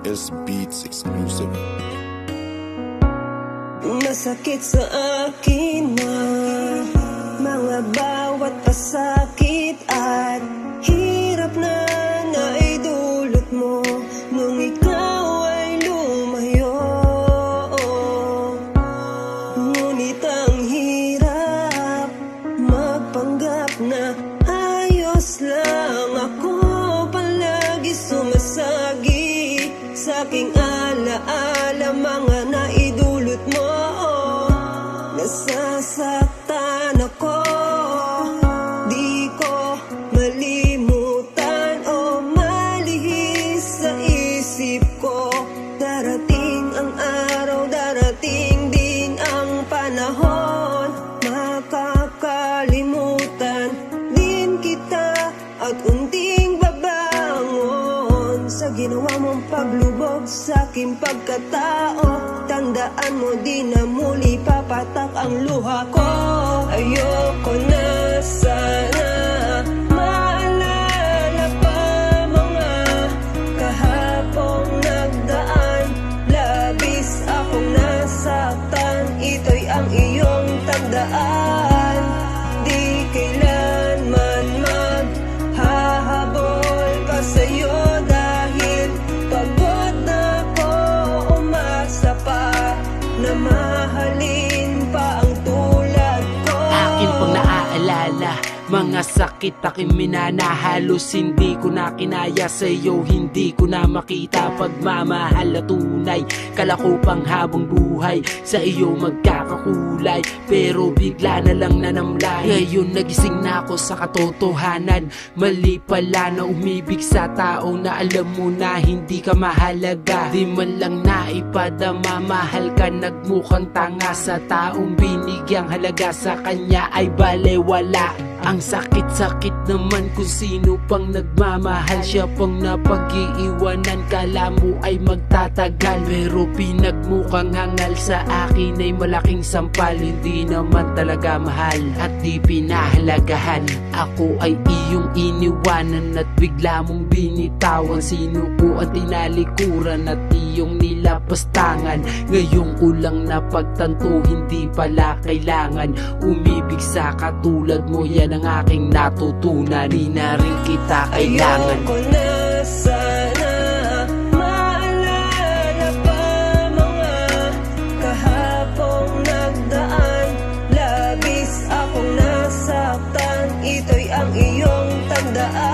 S Beats exclusive. Masakit sa akin na mga bawat pasakit at hirap na naidulot mo nung ikaw ay lumayo. Ngunit ang hirap magpanggap na ayos lang. Ako palagi sumasagi sa aking alaala mga naidulot mo. Nasasaktan ako, di ko malimutan o malihis sa isip ko. Darating ang araw, darating din ang panahon, makakalimutan din kita at unting babangon sa ginawa mong paglubog sa aking pagkatao. Tandaan mo di na muli papatak ang luha ko. Ayoko na sana maalala pa mga kahapong nagdaan. Labis akong nasaktan, ito'y ang iyong tandaan. Di kailanman maghahabol pa sa'yo dahil pagod na ako, umasa pa na mahalin pa ang tulad ko. Akin pang naaalala mga sakit aking minana, halos hindi ko na kinaya sa'yo, hindi ko na makita pagmamahal na tunay. Kala ko pang habang buhay sa iyo magkakakulay, pero bigla na lang nanamlay. Ngayon nagising na ako sa katotohanan, mali pala na umibig sa tao na alam mo na hindi ka mahalaga. Di man lang naipadama, mahal ka, nagmukhang tanga sa taong binigyang halaga sa kanya ay balewala. Ang sakit-sakit naman kung sino pang nagmamahal, siya pang napag-iiwanan, kala mo ay magtatagal, pero pinagmukhang hangal sa akin ay malaking sampal. Hindi naman talaga mahal at di pinahalagahan. Ako ay iyong iniwanan at bigla mong binitawan. Sino ko ang tinalikuran at iyong nilapastangan. Ngayon ko lang napagtanto, hindi pala kailangan umibig sa katulad mo. Yan ang aking natutunan, di na rin kita kailangan. Ayoko na sana maalala pa mga kahapong nagdaan. Labis akong nasaktan, ito'y ang iyong tandaan.